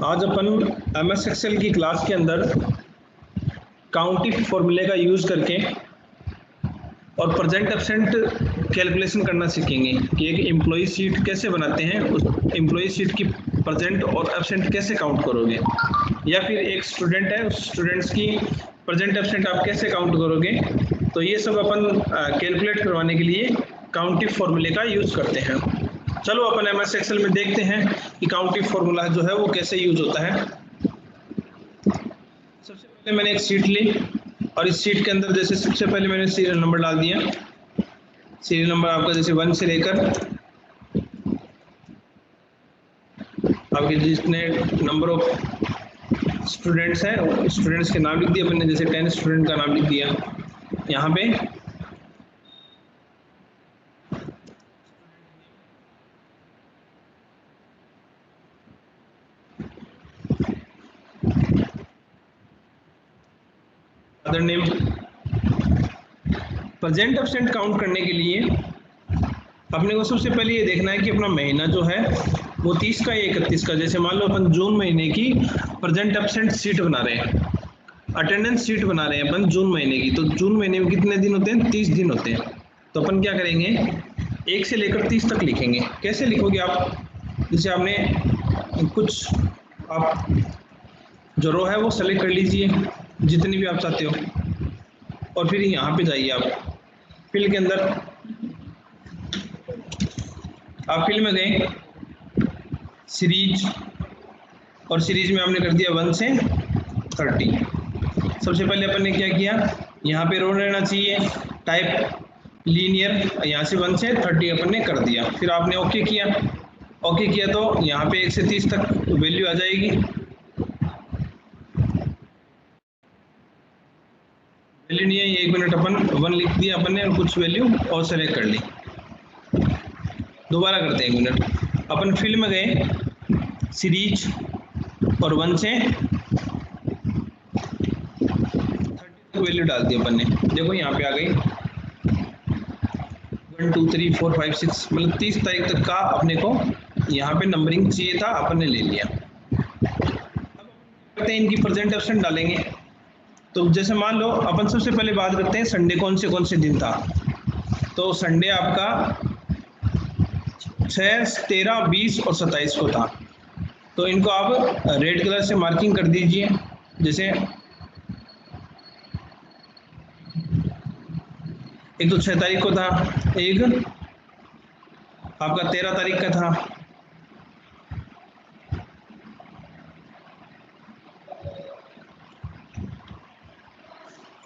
आज अपन MS Excel की class के अंदर काउंटिंग फॉर्मूले का यूज़ करके और प्रेजेंट एब्सेंट कैलकुलेशन करना सीखेंगे कि एक एम्प्लॉय शीट कैसे बनाते हैं, उस एम्प्लॉय शीट की प्रेजेंट और एब्सेंट कैसे काउंट करोगे, या फिर एक स्टूडेंट है उस स्टूडेंट्स की प्रेजेंट एब्सेंट आप कैसे काउंट करोगे। तो ये सब अपन कैलकुलेट करवाने के लिए काउंटिंग फॉर्मूले का यूज़ करते हैं। चलो अपन MS एक्सेल में देखते हैं कि काउंटिंग फॉर्मूला जो है वो कैसे यूज होता है। सबसे पहले मैंने एक शीट ली और इस शीट के अंदर जैसे सबसे पहले मैंने सीरियल नंबर डाल दिया। सीरियल नंबर आपका जैसे 1 से लेकर आपके जितने नंबर ऑफ स्टूडेंट्स हैं स्टूडेंट्स के नाम लिख दिए अपन ने, जैसे 10 स्टूडेंट का नाम लिख दिया यहाँ पे। Other name. Present absent count करने के लिए अपने को सबसे पहले ये देखना है कि अपना महीना जो है वो 30 का या 31 का। जैसे मान लो अपन जून महीने की प्रेजेंट एब्सेंट शीट बना रहे हैं, अटेंडेंस शीट बना रहे हैं अपन जून महीने की। तो जून महीने में कितने दिन होते हैं? 30 दिन होते हैं। तो अपन क्या करेंगे, 1 से लेकर 30 तक लिखेंगे। कैसे लिखोगे आप? जैसे आपने कुछ आप जो रो है वो सेलेक्ट कर लीजिए जितनी भी आप चाहते हो, और फिर यहाँ पे जाइए आप फिल के अंदर। आप फिल में गए सीरीज, और सीरीज में आपने कर दिया 1 से 30। सबसे पहले अपन ने क्या किया, यहाँ पे रो रहना चाहिए, टाइप लीनियर, यहाँ से 1 से 30 अपन ने कर दिया। फिर आपने ओके किया। ओके किया तो यहाँ पे 1 से 30 तक वैल्यू आ जाएगी। वैल्यू नहीं है, 1 मिनट अपन 1 लिख दिया अपन ने और कुछ वैल्यू और सेलेक्ट कर ली। दोबारा करते हैं 1 मिनट। अपन फिल में गए सीरीज और 1 से 30 तक वैल्यू डाल दी अपन ने। देखो यहाँ पे आ गई 1 2 3 4 5 6, मतलब 30 तारीख तक का अपने को यहाँ पे नंबरिंग चाहिए था, अपन ने ले लिया। अब करते हैं इनकी प्रेजेंट एब्सेंट डालेंगे। तो जैसे मान लो अपन सबसे पहले बात करते हैं संडे कौन से दिन था। तो संडे आपका 6, 13, 20 और 27 को था। तो इनको आप रेड कलर से मार्किंग कर दीजिए। जैसे एक तो 6 तारीख को था, एक आपका 13 तारीख का था,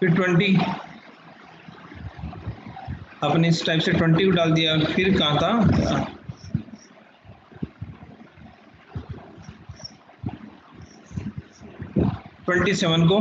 फिर 20 आपने इस टाइप से 20 को डाल दिया। फिर कहाँ था 27 को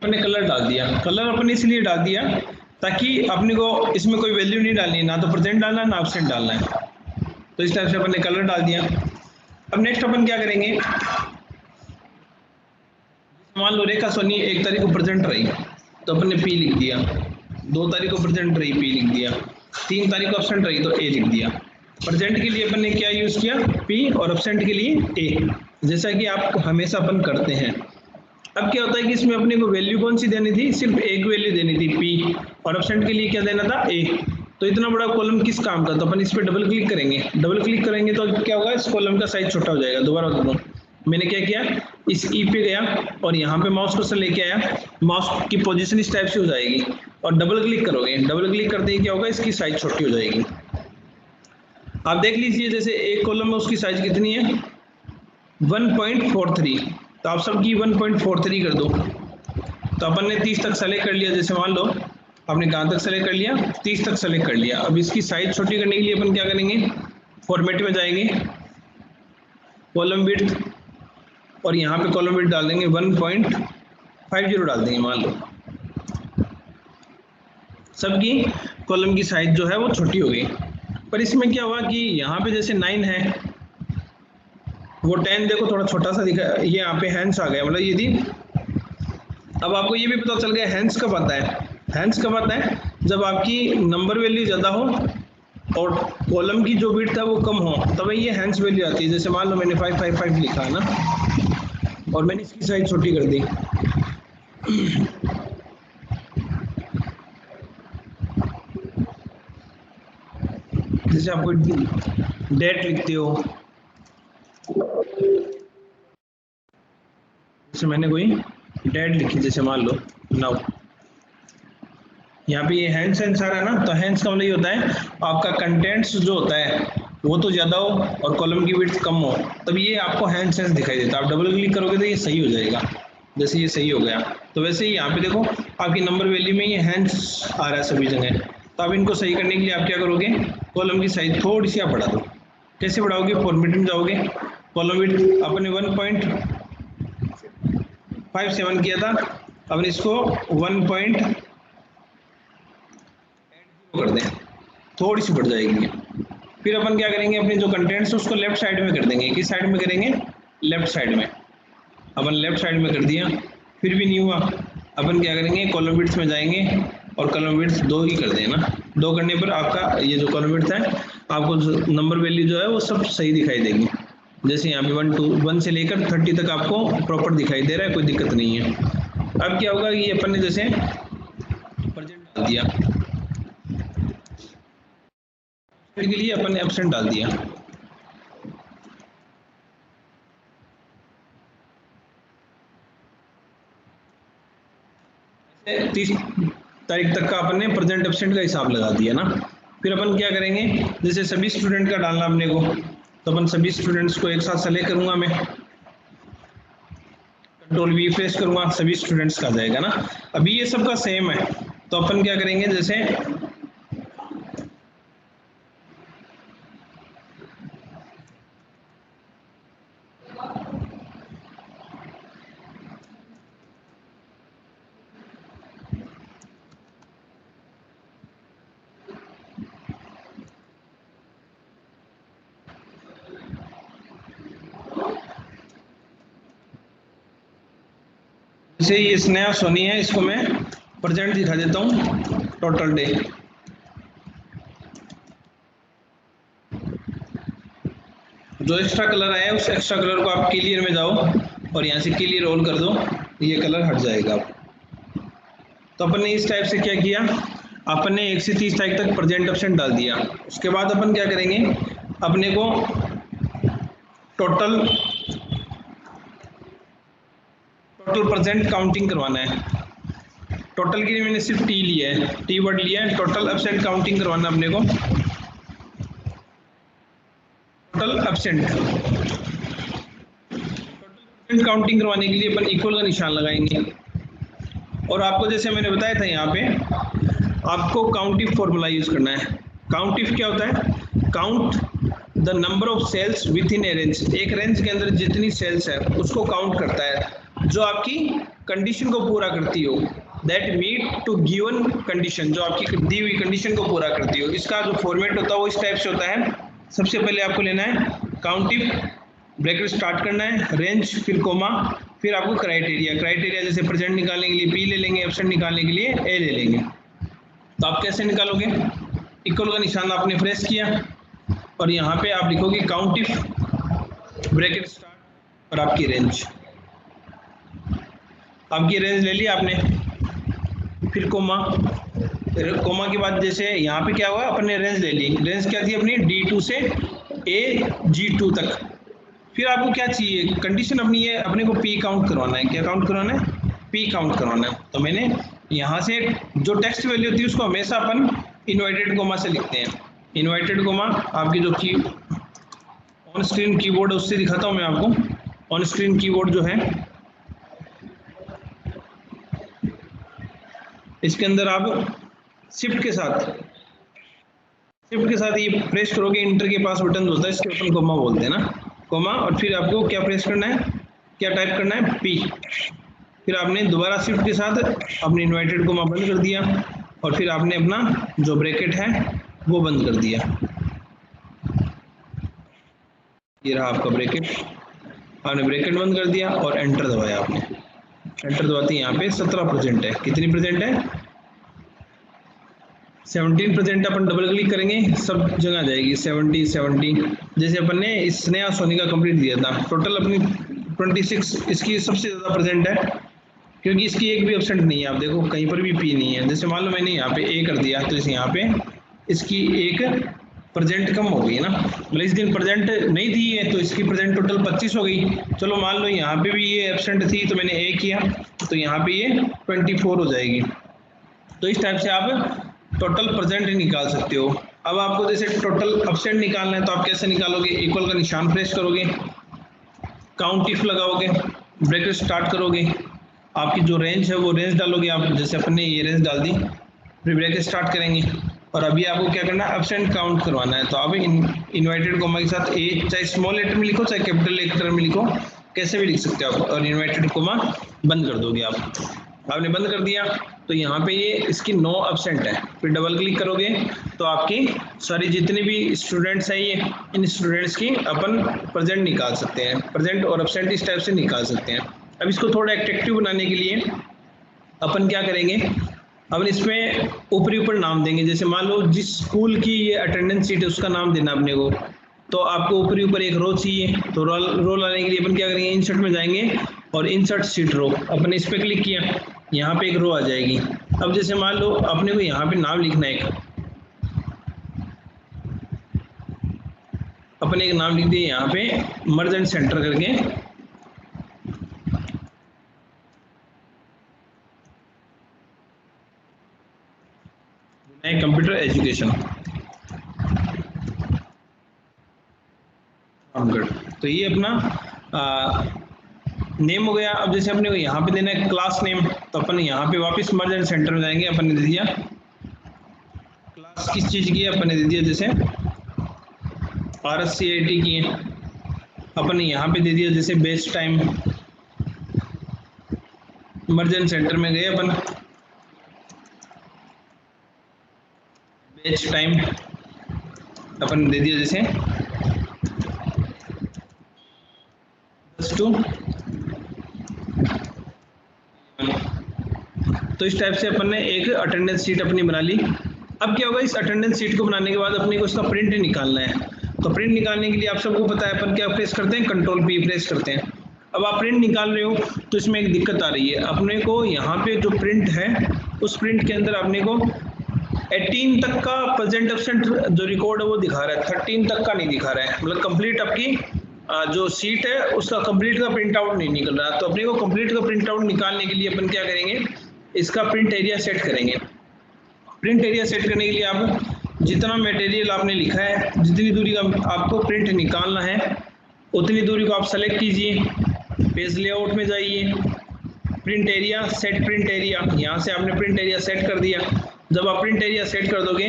अपने कलर डाल दिया। कलर अपने इसलिए डाल दिया ताकि अपने को इसमें कोई वैल्यू नहीं डालनी है, ना तो प्रेजेंट डालना है ना एब्सेंट डालना है। तो इस टाइप से अपने कलर डाल दिया। अब नेक्स्ट अपन क्या करेंगे, मान लो रेखा सोनी 1 तारीख को प्रेजेंट रही तो अपन ने P लिख दिया, 2 तारीख को प्रेजेंट रही P लिख दिया, 3 तारीख को एब्सेंट रही तो A लिख दिया। प्रेजेंट के लिए अपन ने क्या यूज किया, P, और एब्सेंट के लिए A, जैसा कि आप हमेशा अपन करते हैं। अब क्या होता है कि इसमें अपने को वैल्यू कौन सी देनी थी, सिर्फ एक वैल्यू देनी थी P, और एब्सेंट के लिए क्या देना था A। तो इतना बड़ा कॉलम किस काम का, तो अपन इस पर डबल क्लिक करेंगे। डबल क्लिक करेंगे तो क्या होगा, इस कॉलम का साइज छोटा हो जाएगा। दोबारा बता दूं, मैंने क्या किया, इस ई पे गया और यहाँ पे माउस कर्सर लेके आया, माउस की पोजीशन इस टाइप से हो जाएगी और डबल क्लिक करोगे। डबल क्लिक करते ही क्या होगा, इसकी साइज छोटी हो जाएगी। आप देख लीजिए जैसे एक कॉलम में उसकी साइज कितनी है 1.43, तो आप सबकी 1.43 कर दो। तो अपन ने 30 तक सेलेक्ट कर लिया। जैसे मान लो आपने कहाँ तक सेलेक्ट कर लिया, 30 तक सेलेक्ट कर लिया। अब इसकी साइज छोटी करने के लिए अपन क्या करेंगे, फॉर्मेट में जाएंगे, कॉलम विड्थ, और यहाँ पे कॉलम विड्थ डाल देंगे 1.50 डाल देंगे। मान लो सबकी कॉलम की साइज जो है वो छोटी हो गई। पर इसमें क्या हुआ कि यहाँ पे जैसे 9 है, वो 10 देखो थोड़ा छोटा सा दिखा, ये यहाँ पे हैंड्स आ गया, मतलब ये थी। अब आपको ये भी पता चल गया हैंड्स कब आता है। हैंड्स कब आता है, जब आपकी नंबर वैल्यू ज़्यादा हो और कॉलम की जो विड्थ है वो कम हो, तब ये हैंस वैल्यू आती है। जैसे मान लो मैंने 555 लिखा है ना, और मैंने इसकी साइज छोटी कर दी, जैसे आप कोई डेट लिखते हो, जैसे मैंने कोई डेट लिखी, जैसे मान लो नाउ, यहाँ पे ये हैंस हैंस आ रहा है ना, तो हैंस का मतलब ये होता है आपका कंटेंट्स जो होता है वो तो ज्यादा हो और कॉलम की विड्थ कम हो, तब ये आपको हैंस हैंस दिखाई देता है। आप डबल क्लिक करोगे तो ये सही हो जाएगा, जैसे ये सही हो गया। तो वैसे ही यहाँ पे देखो आपकी नंबर वैल्यू में ये हैंस आ रहा है सभी जगह, तो आप इनको सही करने के लिए आप क्या करोगे, कॉलम की साइज थोड़ी सी आप बढ़ा दो। कैसे बढ़ाओगे, फॉर्मेट में जाओगे, कॉलम विड्थ अपने 1.57 किया था, अपन इसको 1 कर दें, थोड़ी सी बढ़ जाएगी। फिर अपन क्या करेंगे, अपने जो कंटेंट्स है उसको लेफ्ट साइड में कर देंगे। किस साइड में करेंगे, लेफ्ट साइड में। अपन लेफ्ट साइड में कर दिया, फिर भी नहीं हुआ, अपन क्या करेंगे, कॉलम विड्थ में जाएंगे और कॉलम विड्थ 2 ही कर देना। 2 करने पर आपका ये जो कॉलम विड्थ है, आपको नंबर वैल्यू जो है वो सब सही दिखाई देगी। जैसे यहाँ पे 1 से लेकर 30 तक आपको प्रॉपर दिखाई दे रहा है, कोई दिक्कत नहीं है। अब क्या होगा, ये अपन ने जैसे प्रेजेंट डाल दिया, के लिए अपन ने एब्सेंट डाल दिया, ऐसे 30 तारीख तक का अपन ने प्रेजेंट एब्सेंट का हिसाब लगा दिया ना। फिर अपन क्या करेंगे, जैसे सभी स्टूडेंट का डालना अपने को, तो अपन सभी स्टूडेंट्स को एक साथ सेलेक्ट करूंगा मैं, Ctrl+V प्रेस करूंगा, सभी स्टूडेंट्स का आ जाएगा ना। अभी ये सबका सेम है, तो अपन क्या करेंगे, जैसे जैसे ये स्नेहा सोनी है, इसको मैं प्रेजेंट दिखा देता हूँ, टोटल डे। जो एक्स्ट्रा कलर आया है उस एक्स्ट्रा कलर को आप क्लियर में जाओ और यहाँ से क्लियर ऑल कर दो, ये कलर हट जाएगा। तो अपन ने इस टाइप से क्या किया, अपन ने 1 से 30 तारीख तक प्रेजेंट एब्सेंट डाल दिया। उसके बाद अपन क्या करेंगे, अपने को टोटल प्रेजेंट काउंटिंग करवाना है। टोटल के लिए मैंने सिर्फ टी लिया है, टी वर्ड लिया है, टोटल एब्सेंट काउंटिंग करवाना अपने को। टोटल एब्सेंट काउंटिंग करवाने के लिए अपन इक्वल का निशान लगाएंगे। और आपको जैसे मैंने बताया था, यहाँ पे आपको काउंटिव फॉर्मूला यूज करना है। काउंटिव क्या होता है, count the number of cells within a range. एक रेंज के अंदर जितनी सेल्स है उसको काउंट करता है जो आपकी कंडीशन को पूरा करती हो, that meet to given condition, जो आपकी दी हुई कंडीशन को पूरा करती हो। इसका जो फॉर्मेट होता है वो इस टाइप से होता है। सबसे पहले आपको लेना है काउंटिव, ब्रैकेट स्टार्ट करना है, रेंज, फिर कोमा, फिर आपको क्राइटेरिया। क्राइटेरिया जैसे प्रेजेंट निकालने के लिए पी ले लेंगे, एब्सेंट निकालने के लिए ए ले लेंगे। तो आप कैसे निकालोगे, इक्वल का निशान आपने प्रेस किया और यहाँ पे आप लिखोगे काउंटिव, ब्रैकेट स्टार्ट और आपकी रेंज। आपकी रेंज ले ली आपने, फिर कोमा, कोमा के बाद जैसे यहाँ पे क्या हुआ, अपने रेंज ले ली। रेंज क्या थी अपनी, D2 से AG2 तक। फिर आपको क्या चाहिए, कंडीशन अपनी है, अपने को P काउंट करवाना है। क्या काउंट करवाना है, P काउंट करवाना है। तो मैंने यहाँ से जो टेक्स्ट वैल्यू होती है उसको हमेशा अपन इन्वर्टेड कोमा से लिखते हैं। इन्वर्टेड कोमा आपकी जो की ऑन स्क्रीन कीबोर्ड है उससे दिखाता हूँ मैं आपको। ऑन स्क्रीन कीबोर्ड जो है, इसके अंदर आप शिफ्ट के साथ ये प्रेस करोगे, इंटर के पास बटन होता है, इसके अपन कोमा बोलते हैं ना, कोमा। और फिर आपको क्या प्रेस करना है, क्या टाइप करना है, P। फिर आपने दोबारा शिफ्ट के साथ अपने इन्वर्टेड कोमा बंद कर दिया और फिर आपने अपना जो ब्रैकेट है वो बंद कर दिया। ये रहा आपका ब्रैकेट, आपने ब्रैकेट बंद कर दिया और एंटर दबाया आपने। एंटर दबाते यहाँ पे 17 प्रेजेंट है। कितनी प्रेजेंट है, 17 प्रेजेंट अपन डबल क्लिक करेंगे सब जगह आ जाएगी 70 70। जैसे अपन ने स्नेहा सोनी का कंप्लीट दिया था, टोटल अपनी 26, इसकी सबसे ज़्यादा प्रेजेंट है क्योंकि इसकी एक भी एब्सेंट नहीं है। आप देखो कहीं पर भी पी नहीं है। जैसे मान लो मैंने यहाँ पे ए कर दिया तो इस यहाँ पे इसकी एक प्रेजेंट कम हो गई ना, मतलब इस दिन प्रेजेंट नहीं थी है तो इसकी प्रेजेंट टोटल 25 हो गई। चलो मान लो यहाँ पे भी ये एब्सेंट थी तो मैंने ए किया तो यहाँ पे ये 24 हो जाएगी। तो इस टाइप से आप टोटल प्रेजेंट निकाल सकते हो। अब आपको जैसे टोटल एब्सेंट निकालना है तो आप कैसे निकालोगे, इक्वल का निशान प्रेस करोगे, काउंट इफ लगाओगे, ब्रैकेट स्टार्ट करोगे, आपकी जो रेंज है वो रेंज डालोगे आप, जैसे अपन ने ये रेंज डाल दी, फिर ब्रैकेट स्टार्ट करेंगे। और अभी आपको क्या करना है, एब्सेंट काउंट करवाना है। तो आप इन्वर्टेड कोमा के साथ ए चाहे स्मॉल लेटर में लिखो चाहे कैपिटल लेटर में लिखो, कैसे भी लिख सकते हो आप, और इन्वर्टेड कोमा बंद कर दोगे आप। आपने बंद कर दिया तो यहाँ पे ये इसकी 9 एब्सेंट है। फिर डबल क्लिक करोगे तो आपकी सारी जितने भी स्टूडेंट्स हैं ये इन स्टूडेंट्स की अपन प्रेजेंट निकाल सकते हैं, प्रेजेंट और एब्सेंट इस टाइप से निकाल सकते हैं। अब इसको थोड़ा एट्रैक्टिव बनाने के लिए अपन क्या करेंगे, अपन इसमें ऊपरी ऊपर नाम देंगे। जैसे मान लो जिस स्कूल की ये अटेंडेंस सीट है उसका नाम देना अपने को, तो आपको ऊपरी ऊपर एक रो चाहिए। तो रो लाने के लिए अपन क्या करेंगे, इंसर्ट में जाएंगे और इंसर्ट सीट रो, अपन इस पर क्लिक किया, यहाँ पे एक रो आ जाएगी। अब जैसे मान लो अपने को यहाँ पे नाम लिखना है, अपन एक नाम लिख दिए यहाँ पे मर्ज एंड सेंटर करके, कंप्यूटर एजुकेशन रामगढ़। तो ये अपना नेम हो गया। अब जैसे अपने को यहाँ पे देना है क्लास नेम, तो अपन यहाँ पे वापस मर्ज एंड सेंटर में जाएंगे, अपन ने दे दिया क्लास किस चीज़ की है, अपन ने दे दिया जैसे RSCIT की है। अपन ने यहाँ पे दे दिया जैसे best time, merge and centre में गए अपन बेस्ट टाइम, अपन ने दे दिया जैसे 10 to 11। तो इस टाइप से अपन ने एक अटेंडेंस शीट अपनी बना ली। अब क्या होगा, इस अटेंडेंस शीट को बनाने के बाद अपने को इसका प्रिंट निकालना है। तो प्रिंट निकालने के लिए आप सबको पता है अपन क्या प्रेस करते हैं, कंट्रोल P प्रेस करते हैं। अब आप प्रिंट निकाल रहे हो तो इसमें एक दिक्कत आ रही है, अपने को यहाँ पे जो प्रिंट है उस प्रिंट के अंदर अपने को 18 तक का प्रेजेंट एब्सेंट जो रिकॉर्ड है वो दिखा रहा है, 13 तक का नहीं दिखा रहा है। मतलब कंप्लीट आपकी जो सीट है उसका कंप्लीट का प्रिंट आउट नहीं निकल रहा। तो अपने को कंप्लीट का प्रिंट आउट निकालने के लिए अपन क्या करेंगे, इसका प्रिंट एरिया सेट करेंगे। प्रिंट एरिया सेट करने के लिए आप जितना मटेरियल आपने लिखा है, जितनी दूरी का आपको प्रिंट निकालना है उतनी दूरी को आप सेलेक्ट कीजिए, पेज लेआउट में जाइए, print area set print area, यहाँ से आपने प्रिंट एरिया सेट कर दिया। जब आप प्रिंट एरिया सेट कर दोगे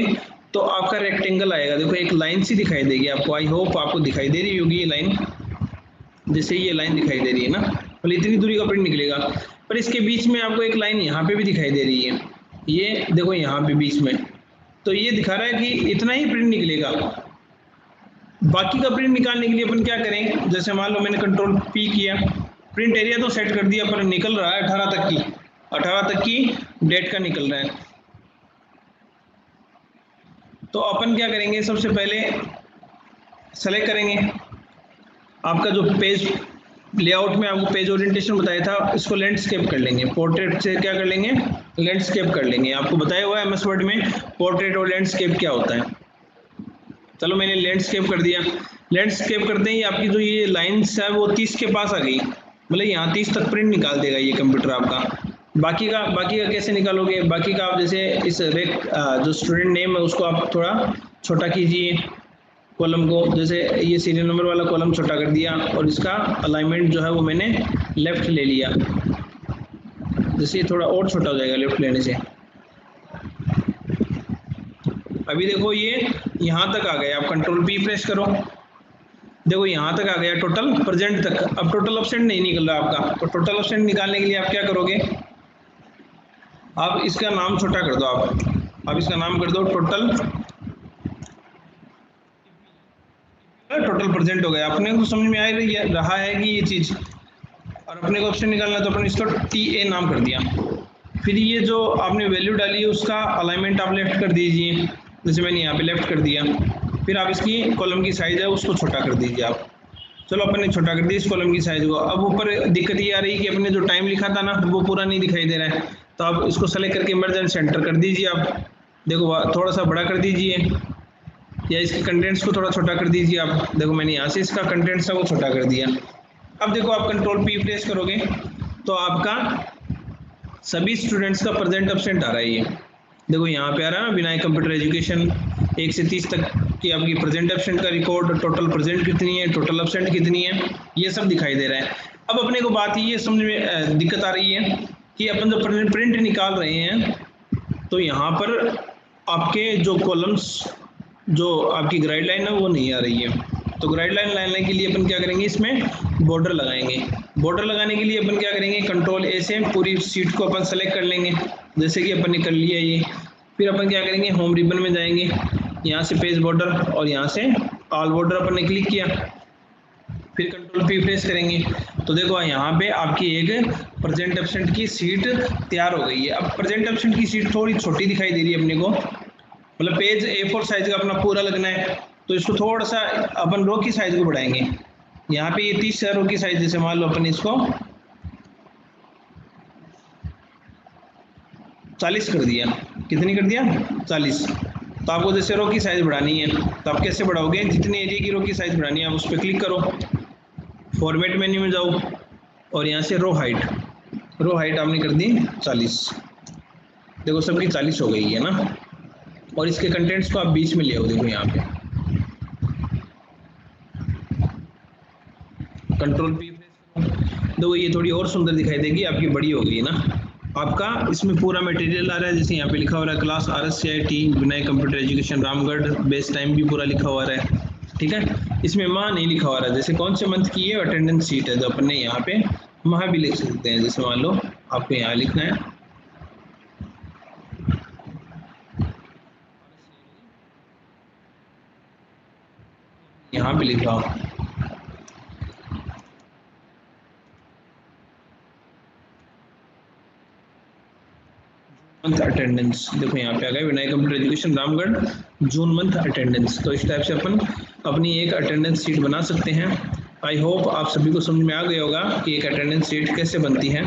तो आपका रेक्टेंगल आएगा, देखो एक लाइन सी दिखाई देगी आपको। आई होप आपको दिखाई दे रही होगी ये लाइन, जैसे ये लाइन दिखाई दे रही है ना, मतलब इतनी दूरी का प्रिंट निकलेगा। पर इसके बीच में आपको एक लाइन यहाँ पे भी दिखाई दे रही है, ये देखो यहाँ पे बीच में, तो ये दिखा रहा है कि इतना ही प्रिंट निकलेगा। बाकी का प्रिंट निकालने के लिए अपन क्या करें, जैसे मान लो मैंने कंट्रोल P किया, प्रिंट एरिया तो सेट कर दिया पर निकल रहा है 18 तक की, 18 तक की डेट का निकल रहा है। तो अपन क्या करेंगे, सबसे पहले सेलेक्ट करेंगे आपका जो पेज लेआउट में आपको पेज ओरिएंटेशन बताया था, इसको लैंडस्केप कर लेंगे, पोर्ट्रेट से क्या कर लेंगे, लैंडस्केप कर लेंगे। आपको बताया हुआ है MS वर्ड में पोर्ट्रेट और लैंडस्केप क्या होता है। चलो मैंने लैंडस्केप कर दिया। लैंडस्केप करते ही आपकी जो ये लाइन्स है वो 30 के पास आ गई, मतलब यहाँ 30 तक प्रिंट निकाल देगा ये कंप्यूटर आपका। बाकी का कैसे निकालोगे, बाकी का आप जैसे इस जो स्टूडेंट नेम है उसको आप थोड़ा छोटा कीजिए, कॉलम को जैसे ये सीरियल नंबर वाला कॉलम छोटा कर दिया, और इसका अलाइनमेंट जो है वो मैंने लेफ्ट ले लिया, जैसे ये थोड़ा और छोटा हो जाएगा लेफ्ट लेने से। अभी देखो ये यहाँ तक आ गया, आप कंट्रोल P प्रेस करो, देखो यहाँ तक आ गया टोटल प्रेजेंट तक। अब टोटल एब्सेंट नहीं निकल रहा आपका, तो टोटल एब्सेंट निकालने के लिए आप क्या करोगे, आप इसका नाम छोटा कर दो, आप इसका नाम कर दो टोटल प्रेजेंट हो गया। अपने को समझ में आ रहा है कि ये चीज, और अपने को ऑप्शन निकालना है तो अपने इसका TA नाम कर दिया, फिर ये जो आपने वैल्यू डाली है उसका अलाइनमेंट आप लेफ्ट कर दीजिए, जैसे मैंने यहाँ पे लेफ्ट कर दिया। फिर आप इसकी कॉलम की साइज़ है उसको छोटा कर दीजिए आप। चलो अपन ने छोटा कर दिया इस कॉलम की साइज़ को। अब ऊपर दिक्कत ये आ रही है कि अपने जो टाइम लिखा था ना वो पूरा नहीं दिखाई दे रहा है, तो आप इसको सेलेक्ट करके मर्ज एंड सेंटर कर दीजिए। आप देखो थोड़ा सा बड़ा कर दीजिए, या इसके कंटेंट्स को थोड़ा छोटा कर दीजिए। आप देखो मैंने यहाँ से इसका कंटेंट्स था वो छोटा कर दिया। अब देखो आप कंट्रोल P प्रेस करोगे तो आपका सभी स्टूडेंट्स का प्रेजेंट एब्सेंट आ रहा है। ये देखो यहाँ पे आ रहा है विनायक कंप्यूटर एजुकेशन 1 से 30 तक की आपकी प्रेजेंट एब्सेंट का रिकॉर्ड, टोटल प्रेजेंट कितनी है, टोटल एब्सेंट कितनी है, ये सब दिखाई दे रहा है। अब अपने को बात ये समझ में दिक्कत आ रही है कि अपन जो प्रिंट निकाल रहे हैं तो यहाँ पर आपके जो कॉलम्स जो आपकी गाइडलाइन है वो नहीं आ रही है। तो गाइडलाइन लाने के लिए अपन क्या करेंगे, इसमें बॉर्डर लगाएंगे। बॉर्डर लगाने के लिए अपन क्या करेंगे, कंट्रोल A से पूरी सीट को अपन सेलेक्ट कर लेंगे, जैसे कि अपन ने कर लिया ये। फिर अपन क्या करेंगे, होम रिबन में जाएंगे, यहाँ से पेज बॉर्डर और यहाँ से ऑल बॉर्डर अपन ने क्लिक किया। फिर कंट्रोल P प्रेस करेंगे तो देखो यहाँ पे आपकी एक प्रेजेंट एब्सेंट की सीट तैयार हो गई है। अब प्रेजेंट एब्सेंट की सीट थोड़ी छोटी दिखाई दे रही है अपने को, मतलब पेज A4 साइज का अपना पूरा लगना है, तो इसको थोड़ा सा अपन रो की साइज को बढ़ाएंगे। यहाँ पे ये 30 रो की साइज, जैसे मान लो अपन इसको 40 कर दिया। कितनी कर दिया, 40। तो आपको जैसे रो की साइज बढ़ानी है तो आप कैसे बढ़ाओगे, जितने एरिया की रो की साइज बढ़ानी है आप उस पर क्लिक करो, फॉर्मेट मेन्यू में जाओ और यहाँ से रो हाइट आपने कर दी 40। देखो सबकी 40 हो गई है ना। और इसके कंटेंट्स को आप बीच में ले आओ, देखो यहाँ पे कंट्रोल P प्रेस करो, देखो ये थोड़ी और सुंदर दिखाई देगी, आपकी बड़ी हो गई है ना। आपका इसमें पूरा मटेरियल आ रहा है, जैसे यहाँ पे लिखा हो रहा है class RSCIT Vinayak computer education Ramgarh, base time भी पूरा लिखा हुआ है, ठीक है। इसमें माह नहीं लिखा हुआ है, जैसे कौन से मंथ की है अटेंडेंस शीट है, तो अपन ने यहाँ पे माह भी लिख सकते हैं। जैसे मान लो आपको यहाँ लिखना है यहाँ पे लिखा हो मंथ अटेंडेंस, देखो यहाँ पे आ गया Vinayak computer education Ramgarh June month attendance. तो इस टाइप से अपन अपनी एक अटेंडेंस शीट बना सकते हैं। आई होप आप सभी को समझ में आ गया होगा कि एक अटेंडेंस शीट कैसे बनती है।